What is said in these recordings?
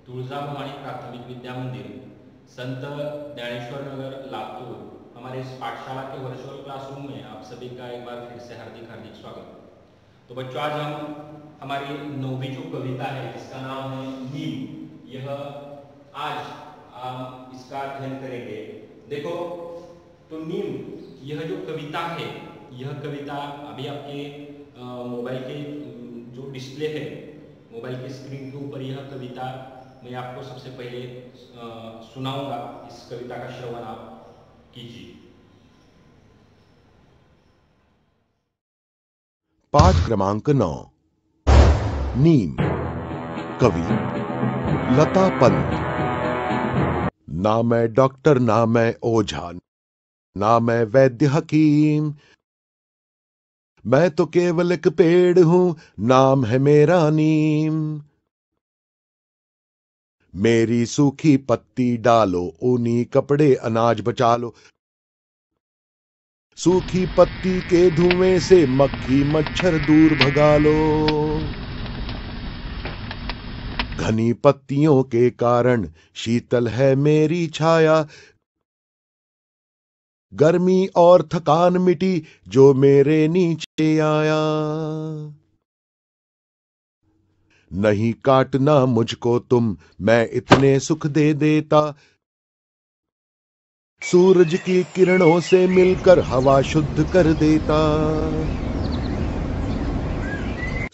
तुळजाभवानी प्राथमिक विद्या मंदिर, संत ज्ञानेश्वर नगर, लातूर। हमारे इस पाठशाला के वर्चुअल क्लासरूम में आप सभी का एक बार फिर से हार्दिक हार्दिक स्वागत। तो बच्चों, आज हम हमारी 9वीं जो कविता है जिसका नाम है नीम, यह आज हम इसका अध्ययन करेंगे। देखो, तो नीम यह जो कविता है, यह कविता अभी आपके मोबाइल के जो डिस्प्ले है, मोबाइल की स्क्रीन के ऊपर यह कविता मैं आपको सबसे पहले सुनाऊंगा। इस कविता का श्रवण आप कीजिए। पाठ क्रमांक 9। नीम। कवि लता पंत। ना मैं डॉक्टर, ना मैं ओझा, ना मैं वैद्य हकीम, मैं तो केवल एक पेड़ हूं, नाम है मेरा नीम। मेरी सूखी पत्ती डालो, ऊनी कपड़े अनाज बचा लो। सूखी पत्ती के धुएं से मक्खी मच्छर दूर भगा लो। घनी पत्तियों के कारण शीतल है मेरी छाया, गर्मी और थकान मिटी जो मेरे नीचे आया। नहीं काटना मुझको तुम, मैं इतने सुख दे देता, सूरज की किरणों से मिलकर हवा शुद्ध कर देता।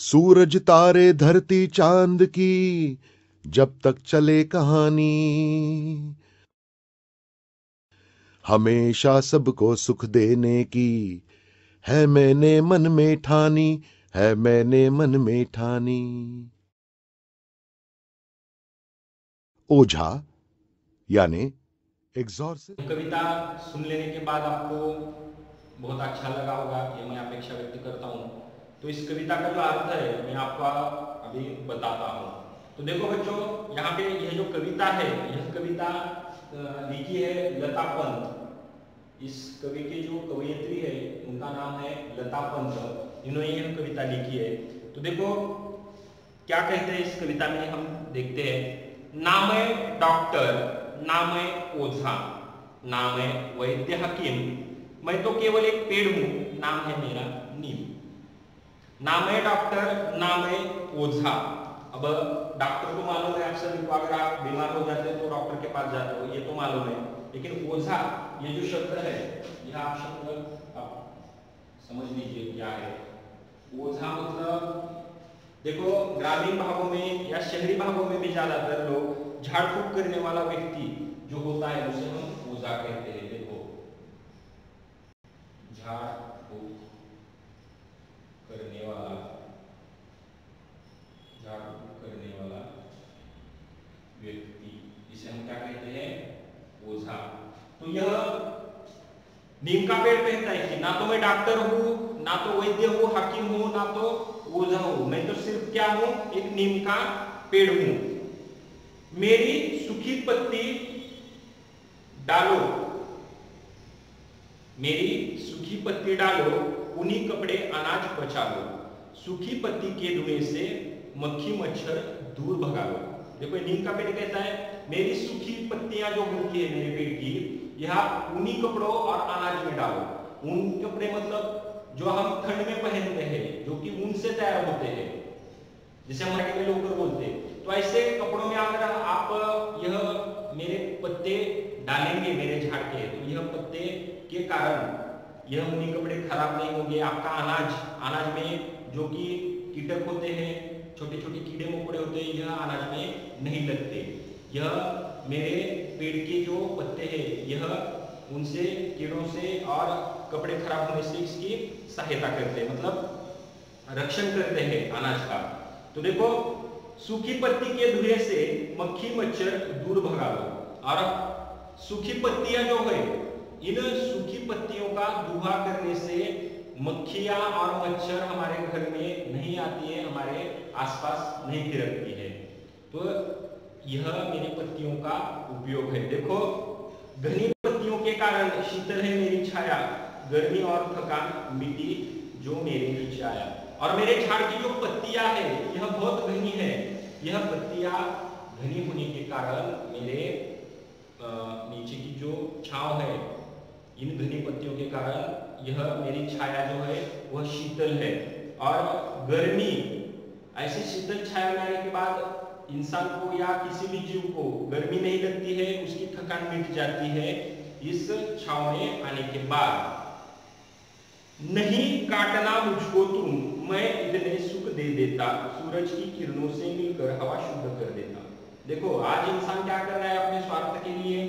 सूरज तारे धरती चांद की जब तक चले कहानी, हमेशा सबको सुख देने की है मैंने मन में ठानी, है मैंने मन में ठानी। ओझा यानी एग्जॉर्सिस्ट। कविता सुन लेने के बाद आपको बहुत अच्छा लगा होगा, ये मैं अपेक्षा व्यक्त करता हूँ। तो इस कविता का जो अर्थ है मैं आपको अभी बताता हूँ। तो देखो बच्चों, यहाँ पे यह जो कविता है, यह कविता लिखी है लता पंत। इस कवि की जो कवयित्री है उनका नाम है लता पंत। इन्होंने यह कविता लिखी है। तो देखो क्या कहते हैं इस कविता में, हम देखते हैं। ना मैं डॉक्टर, ना मैं ओझा, ना मैं वैद्य हकीम, मैं तो केवल एक पेड़ हूं, नाम है मेरा नीम। ना मैं डॉक्टर, ना मैं ओझा। अब डॉक्टर को मालूम है, आप सभी को अगर आप बीमार हो जाते हैं तो डॉक्टर के पास जाते हो, ये तो मालूम है। लेकिन ओझा ये जो शब्द है, यह आप शब्द आप समझ लीजिए क्या है। ओझा मतलब देखो, ग्रामीण भागों में या शहरी भागों में भी ज्यादातर लोग झाड़ फूक करने वाला व्यक्ति जो होता है उसे हम ओझा कहते हैं। देखो, झाड़ फूक करने वाला, झाड़ फूक करने वाला व्यक्ति, इसे हम क्या कहते हैं? ओझा। तो यह नीम का पेड़ कहता है कि ना तो मैं डॉक्टर हूं, ना तो वैद्य हूं, हकीम हूं, ना तो ओझा हूं, मैं तो सिर्फ क्या हूं? एक नीम का पेड़ हूं। मेरी सूखी पत्ती डालो, मेरी सूखी पत्ती डालो, ऊनी कपड़े अनाज बचा लो, सूखी पत्ती के धुएं से मक्खी मच्छर दूर भगा लो। देखो, नीम का पेड़ कहता है मेरी सूखी पत्तियां जो होती है मेरे पेड़ की, यह ऊनी कपड़ों और अनाज में डालो। ऊन कपड़े मतलब जो हम ठंड में पहनते हैं, जो कि ऊन से तैयार होते हैं, जिसे हम मराठी में लोकर बोलते हैं। तो ऐसे कपड़ों में अगर आप यह मेरे पत्ते डालेंगे मेरे झाड़ के, तो यह पत्ते के कारण यह ऊनी कपड़े खराब नहीं होंगे। आपका अनाज, अनाज में जो कि कीटक होते हैं, छोटे छोटे कीड़े मकोड़े होते हैं, यह अनाज में नहीं लगते। यह मेरे पेड़ के जो पत्ते हैं, यह उनसे, कीड़ों से और कपड़े खराब होने से इसकी सहायता करते हैं, मतलब रक्षण करते हैं अनाज का। तो देखो, सूखी पत्ती के धुएं से मक्खी मच्छर दूर भगा लो। और सूखी पत्तियां जो है, इन सूखी पत्तियों का धुआं करने से मक्खियां और मच्छर हमारे घर में नहीं आती है, हमारे आसपास नहीं फिरकती है। तो यह मेरी पत्तियों का उपयोग है। देखो, घनी पत्तियों के कारण शीतल है मेरी छाया, गर्मी और थकान मिटी जो मेरे नीचे आया। और मेरे झाड़ की जो पत्तियां है, यह बहुत घनी है, यह पत्तियां घनी होने के कारण मेरे नीचे की जो छांव है, इन घनी पत्तियों के कारण यह मेरी छाया जो है वह शीतल है। और गर्मी, ऐसी शीतल छाया में आने के बाद इंसान को या किसी भी जीव को गर्मी नहीं लगती है, उसकी थकान मिट जाती है इस छांव में आने के बाद। नहीं काटना मुझको तुम, मैं इतने सुख दे देता, सूरज की किरणों से मिलकर हवा शुद्ध कर देता। देखो आज इंसान क्या कर रहा है, अपने स्वार्थ के लिए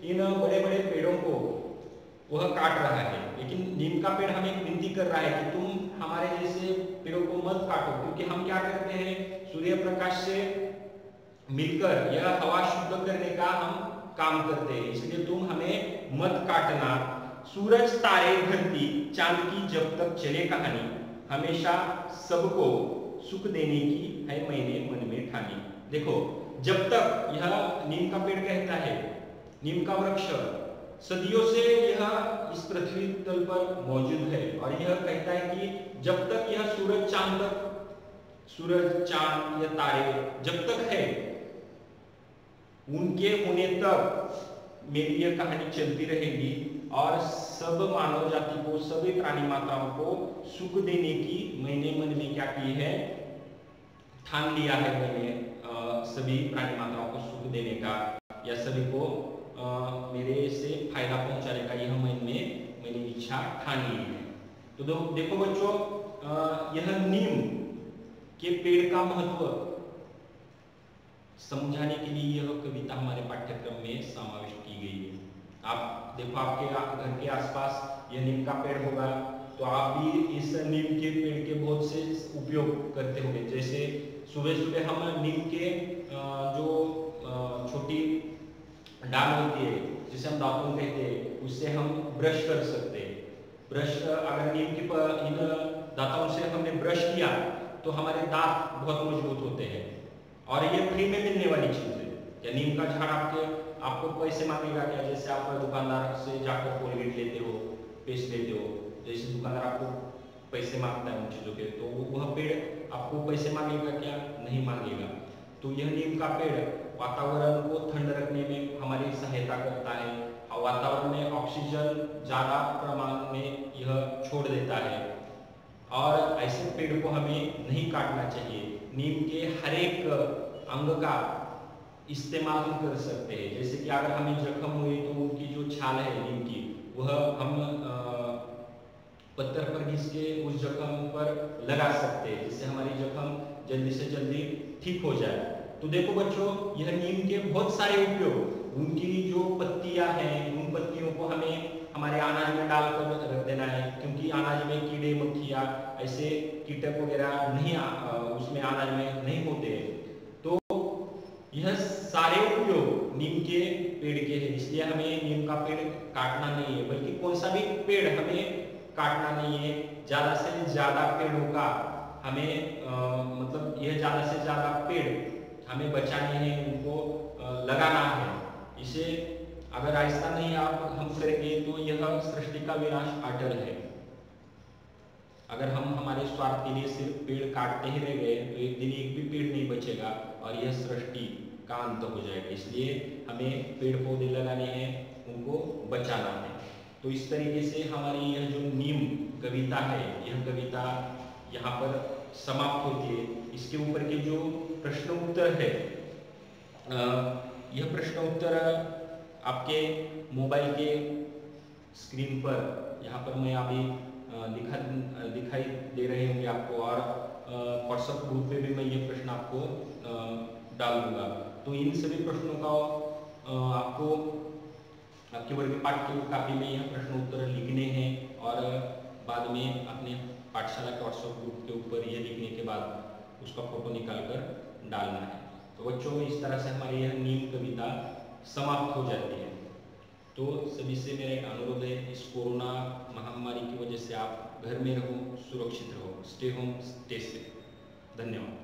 इन बड़े बड़े पेड़ों को वह काट रहा है, लेकिन नीम का पेड़ हमें विनती कर रहा है कि तुम हमारे जैसे पेड़ों को मत काटो, क्योंकि हम क्या करते हैं, सूर्य प्रकाश से मिलकर यह हवा शुद्ध करने का हम काम करते हैं, इसलिए तुम हमें मत काटना। सूरज तारे धरती चांद की जब तक चले कहानी, हमेशा सबको सुख देने की है मैंने मन में ठानी। देखो जब तक यह नीम का पेड़ कहता है, नीम का वृक्ष सदियों से यह इस पृथ्वी तल पर मौजूद है, और यह कहता है कि जब तक यह सूरज चांद या तारे जब तक है, उनके होने तक मेरी यह कहानी चलती रहेगी, और सब मानव जाति को, सभी प्राणी माताओं को सुख देने की मैंने मन में क्या की है, ठान लिया है मैंने, सभी प्राणी माताओं को सुख देने का, या सभी को मेरे से फायदा पहुंचाने का यह मन में मैंने इच्छा ठान ली है। तो देखो बच्चों, यह नीम के पेड़ का महत्व समझाने के लिए यह कविता हमारे पाठ्यक्रम में समाविष्ट की गई है। आप देखो आपके घर के आसपास यह नीम का पेड़ होगा, तो आप भी इस नीम के पेड़ के बहुत से उपयोग करते होंगे। जैसे सुबह सुबह हम नीम के जो छोटी डाल होती है, जिसे हम दातुन कहते हैं, उससे हम ब्रश कर सकते हैं। ब्रश अगर नीम के इन दांतों से हमने ब्रश किया तो हमारे दांत बहुत मजबूत होते हैं, और ये फ्री में मिलने वाली चीज है। या नीम का झाड़ आपको पैसे मांगेगा क्या? जैसे आप दुकानदार से जाकर कोलगेट लेते हो, पेस्ट लेते हो, जैसे दुकानदार आपको पैसे मांगता है उन चीजों के, तो वह पेड़ आपको पैसे मांगेगा क्या? नहीं मांगेगा। तो यह नीम का पेड़ वातावरण को ठंड रखने में हमारी सहायता करता है, और वातावरण में ऑक्सीजन ज्यादा प्रमाण में यह छोड़ देता है, और ऐसे पेड़ को हमें नहीं काटना चाहिए। नीम के हर एक अंग का इस्तेमाल हम कर सकते हैं। जैसे कि अगर हमें जख्म हुई तो उनकी जो छाल है नीम की, वह हम पत्थर पर घिस के उस जख्म पर लगा सकते हैं, जिससे हमारी जख्म जल्दी से जल्दी ठीक हो जाए। तो देखो बच्चों, यह नीम के बहुत सारे उपयोग, उनकी जो पत्तियां हैं, उन पत्तियों को हमें हमारे अनाज में डालकर रख देना है, क्योंकि अनाज में कीड़े मक्खियां ऐसे कीटक वगैरह नहीं उसमें अनाज में नहीं होते। तो यह सारे उपयोग नीम के पेड़ के हैं, इसलिए हमें नीम का पेड़ काटना नहीं है, बल्कि कौन सा भी पेड़ हमें काटना नहीं है। ज्यादा से ज्यादा पेड़ों का हमें मतलब यह ज्यादा से ज्यादा पेड़ हमें बचाने हैं, उनको लगाना है। इसे अगर ऐसा नहीं हम करेंगे तो यह सृष्टि का विनाश अटल है। अगर हम हमारे स्वार्थ के लिए सिर्फ पेड़ काटते ही रह गए तो एक दिन एक भी पेड़ नहीं बचेगा, और यह सृष्टि का अंत हो जाएगा। इसलिए हमें पेड़ पौधे लगाने हैं, उनको बचाना है। तो इस तरीके से हमारी यह जो नीम कविता है, यह कविता यहाँ पर समाप्त होती है। इसके ऊपर के जो प्रश्न उत्तर है, यह प्रश्न उत्तर आपके मोबाइल के स्क्रीन पर यहाँ पर मैं अभी दिखाई दे रहे होंगे आपको, और व्हाट्सएप ग्रुप पे भी मैं ये प्रश्न आपको डाल दूंगा। तो इन सभी प्रश्नों का आपको आपके वर्ग पाठ्य कापी में यह प्रश्न उत्तर लिखने हैं, और बाद में अपने पाठशाला के व्हाट्सएप ग्रुप के ऊपर यह लिखने के बाद उसका फोटो निकाल कर डालना है। तो बच्चों, इस तरह से हमारी यह नीम कविता समाप्त हो जाती है। तो सभी से मेरा एक अनुरोध है, इस कोरोना महामारी की वजह से आप घर में रहो, सुरक्षित रहो। Stay home, stay safe. धन्यवाद।